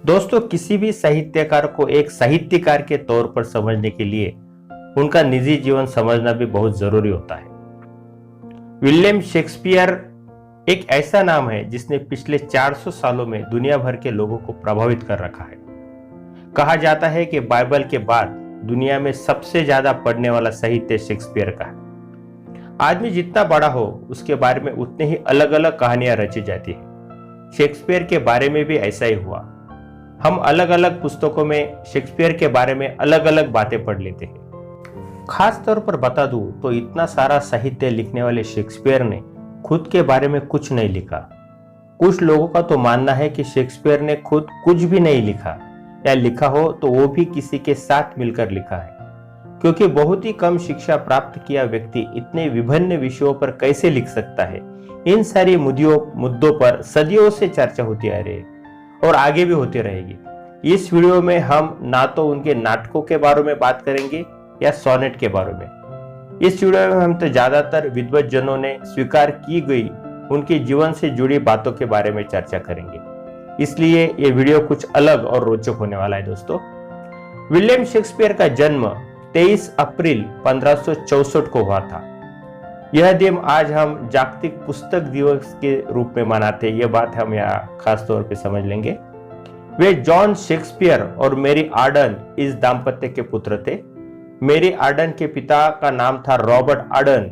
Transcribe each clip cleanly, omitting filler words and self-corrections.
दोस्तों, किसी भी साहित्यकार को एक साहित्यकार के तौर पर समझने के लिए उनका निजी जीवन समझना भी बहुत जरूरी होता है। विलियम शेक्सपियर एक ऐसा नाम है जिसने पिछले 400 सालों में दुनिया भर के लोगों को प्रभावित कर रखा है। कहा जाता है कि बाइबल के बाद दुनिया में सबसे ज्यादा पढ़ने वाला साहित्य शेक्सपियर का है। आदमी जितना बड़ा हो उसके बारे में उतने ही अलग अलग कहानियां रची जाती है। शेक्सपियर के बारे में भी ऐसा ही हुआ। हम अलग अलग पुस्तकों में शेक्सपियर के बारे में अलग अलग बातें पढ़ लेते हैं। खास तौर पर बता दूं तो इतना सारा साहित्य लिखने वाले शेक्सपियर ने खुद के बारे में कुछ नहीं लिखा। कुछ लोगों का तो मानना है कि शेक्सपियर ने खुद कुछ भी नहीं लिखा, या लिखा हो तो वो भी किसी के साथ मिलकर लिखा है, क्योंकि बहुत ही कम शिक्षा प्राप्त किया व्यक्ति इतने विभिन्न विषयों पर कैसे लिख सकता है। इन सारी मुद्दों पर सदियों से चर्चा होती आ रही है और आगे भी होती रहेगी। इस वीडियो में हम ना तो उनके नाटकों के बारे में बात करेंगे या सोनेट के बारे में। इस वीडियो में हम तो ज्यादातर विद्वत जनों ने स्वीकार की गई उनके जीवन से जुड़ी बातों के बारे में चर्चा करेंगे, इसलिए ये वीडियो कुछ अलग और रोचक होने वाला है। दोस्तों, विलियम शेक्सपियर का जन्म 23 अप्रैल 1564 को हुआ था। यह दिन आज हम जागतिक पुस्तक दिवस के रूप में मनाते हैं। यह बात हम यहाँ खास तौर पे समझ लेंगे। वे जॉन शेक्सपियर और मेरी आर्डन इस दाम्पत्य के पुत्र थे। मेरी आर्डन के पिता का नाम था रॉबर्ट आर्डन।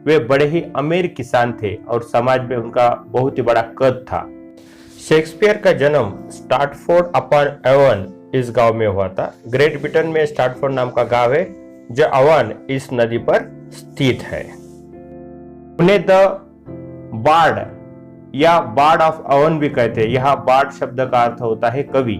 वे बड़े ही अमीर किसान थे और समाज में उनका बहुत ही बड़ा कद था। शेक्सपियर का जन्म स्टार्टफोर्ड अपॉन एवन इस गांव में हुआ था। ग्रेट ब्रिटेन में स्टार्टफोर्ड नाम का गांव है जो अवन इस नदी पर स्थित है। उन्हें द बार्ड या बार्ड ऑफ अवन भी कहते हैं। यह बार्ड शब्द का अर्थ होता है कवि।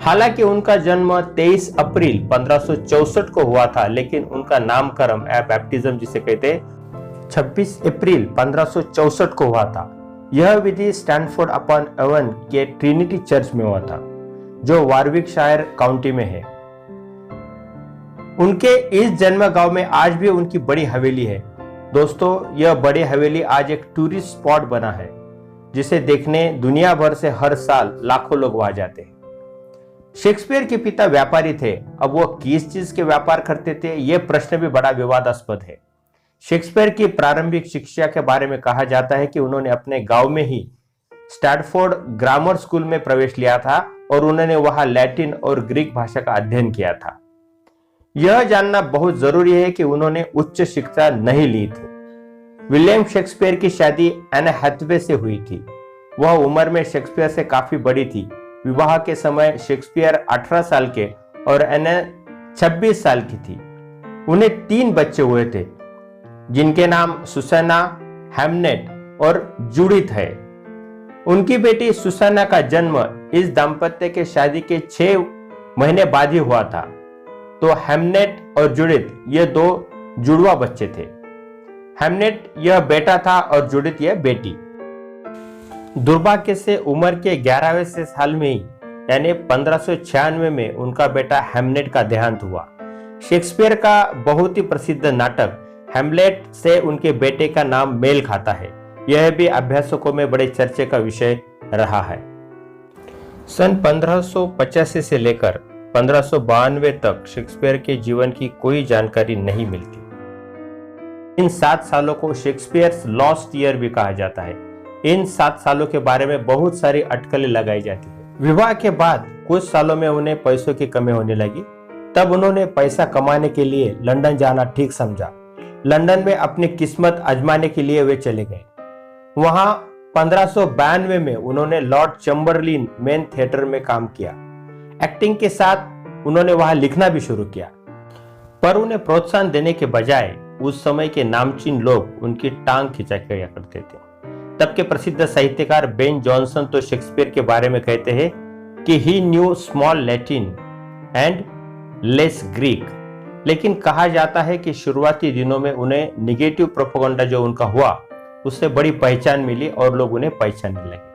हालांकि उनका जन्म 23 अप्रैल 1564 को हुआ था, लेकिन उनका नामकरण या बैप्टिज्म जिसे कहते हैं 26 अप्रैल 1564 को हुआ था। यह विधि स्टैनफोर्ड अपॉन एवन के ट्रिनिटी चर्च में हुआ था, जो वारविकशायर काउंटी में है। उनके इस जन्म गांव में आज भी उनकी बड़ी हवेली है। दोस्तों, यह बड़ी हवेली आज एक टूरिस्ट स्पॉट बना है, जिसे देखने दुनिया भर से हर साल लाखों लोग वहां जाते हैं। शेक्सपियर के पिता व्यापारी थे। अब वो किस चीज के व्यापार करते थे, यह प्रश्न भी बड़ा विवादास्पद है। शेक्सपियर की प्रारंभिक शिक्षा के बारे में कहा जाता है कि उन्होंने अपने गांव में ही स्टैनफोर्ड ग्रामर स्कूल में प्रवेश लिया था और उन्होंने वहां लैटिन और ग्रीक भाषा का अध्ययन किया था। यह जानना बहुत जरूरी है कि उन्होंने उच्च शिक्षा नहीं ली थी। विलियम शेक्सपियर की शादी एन हैथवे से हुई थी। वह उम्र में शेक्सपियर से काफी बड़ी थी। विवाह के समय शेक्सपियर 18 साल के और एन 26 साल की थी। उन्हें 3 बच्चे हुए थे, जिनके नाम सुसैना, हैमनेट और जूडिथ है। उनकी बेटी सुसैना का जन्म इस दाम्पत्य के शादी के 6 महीने बाद ही हुआ था। तो हैमनेट और जूडिथ ये 2 जुड़वा बच्चे थे। हैमनेट यह बेटा था और जूडिथ यह बेटी। दुर्भाग्य से उम्र के 11वें साल में ही यानी 1596 में उनका बेटा हैमनेट का देहांत हुआ। शेक्सपियर का बहुत ही प्रसिद्ध नाटक हैमलेट से उनके बेटे का नाम मेल खाता है। यह भी अभ्यासकों में बड़े चर्चे का विषय रहा है। सन 1585 से लेकर 1592 तक शेक्सपियर के जीवन की कोई जानकारी नहीं मिलती। इन 7 सालों को शेक्सपियर्स लॉस्ट ईयर भी कहा जाता है। इन 7 सालों के बारे में बहुत सारी अटकलें लगाई जाती है। विवाह के बाद कुछ सालों में उन्हें पैसों की कमी होने लगी। तब उन्होंने पैसा कमाने के लिए लंदन जाना ठीक समझा। लंदन में अपनी किस्मत आजमाने के लिए वे चले गए। वहां 1592 में उन्होंने लॉर्ड चैम्बरलिन मेन थिएटर में काम किया। एक्टिंग के साथ उन्होंने वहां लिखना भी शुरू किया, पर उन्हें प्रोत्साहन देने के बजाय उस समय के नामचीन लोग उनकी टांग खिंचा किया करते थे। तब के प्रसिद्ध साहित्यकार बेन जॉनसन तो शेक्सपियर के बारे में कहते हैं कि he knew small Latin and less Greek. लेकिन कहा जाता है कि शुरुआती दिनों में उन्हें निगेटिव प्रोपेगेंडा जो उनका हुआ उससे बड़ी पहचान मिली और लोग उन्हें पहचानने लगे।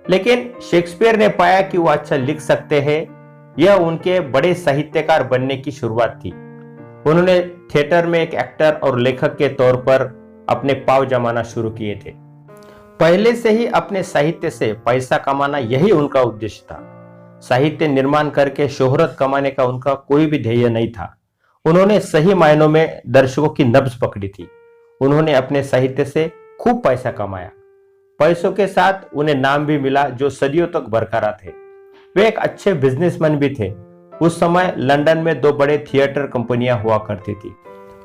लेकिन शेक्सपियर ने पाया कि वो अच्छा लिख सकते हैं। यह उनके बड़े साहित्यकार बनने की शुरुआत थी। उन्होंने थिएटर में एक एक्टर और लेखक के तौर पर अपने पांव जमाना शुरू किए थे। पहले से ही अपने साहित्य से पैसा कमाना यही उनका उद्देश्य था। साहित्य निर्माण करके शोहरत कमाने का उनका कोई भी ध्येय नहीं था। उन्होंने सही मायनों में दर्शकों की नब्ज पकड़ी थी। उन्होंने अपने साहित्य से खूब पैसा कमाया। पैसों के साथ उन्हें नाम भी मिला जो सदियों तक बरकरार थे। वे एक अच्छे बिजनेसमैन भी थे। उस समय लंदन में दो बड़े थिएटर कंपनियां हुआ करती थी।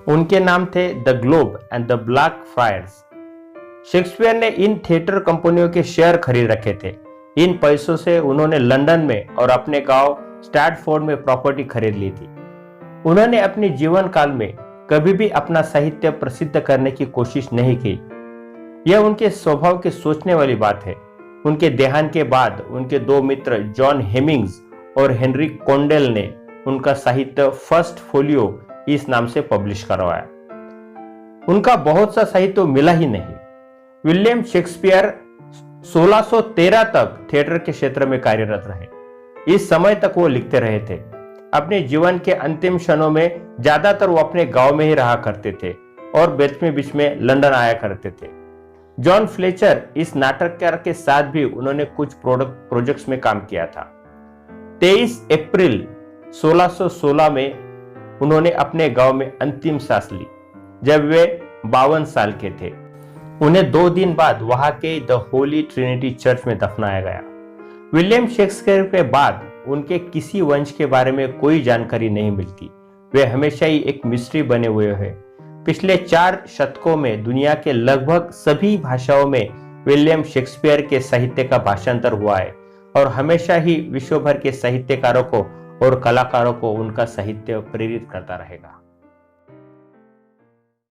उनके नाम थे the globe and the black fryers. Shakespeare ने इन थिएटर कंपनियों के शेयर खरीद रखे थे। इन पैसों से उन्होंने लंदन में और अपने गांव स्टैटफोर्ड में प्रॉपर्टी खरीद ली थी। उन्होंने अपने जीवन काल में कभी भी अपना साहित्य प्रसिद्ध करने की कोशिश नहीं की। यह उनके स्वभाव की सोचने वाली बात है। उनके देहांत के बाद उनके दो मित्र जॉन हेमिंग्स और हेनरी कोंडेल ने उनका साहित्य फर्स्ट फोलियो इस नाम से पब्लिश करवाया। उनका बहुत सा साहित्य मिला ही नहीं। विलियम शेक्सपियर 1613 तक थिएटर के क्षेत्र में कार्यरत रहे। इस समय तक वो लिखते रहे थे। अपने जीवन के अंतिम क्षणों में ज्यादातर वो अपने गांव में ही रहा करते थे और बीच में लंदन आया करते थे। जॉन फ्लेचर इस नाटककार के साथ भी उन्होंने कुछ प्रोजेक्ट्स में काम किया था। 23 अप्रैल 1616 में उन्होंने अपने गांव में अंतिम सांस ली जब वे 52 साल के थे। उन्हें 2 दिन बाद वहां के द होली ट्रिनिटी चर्च में दफनाया गया। विलियम शेक्सपियर के बाद उनके किसी वंश के बारे में कोई जानकारी नहीं मिलती। वे हमेशा ही एक मिस्ट्री बने हुए हैं। पिछले 4 शतकों में दुनिया के लगभग सभी भाषाओं में विलियम शेक्सपियर के साहित्य का भाषांतर हुआ है और हमेशा ही विश्व भर के साहित्यकारों को और कलाकारों को उनका साहित्य प्रेरित करता रहेगा।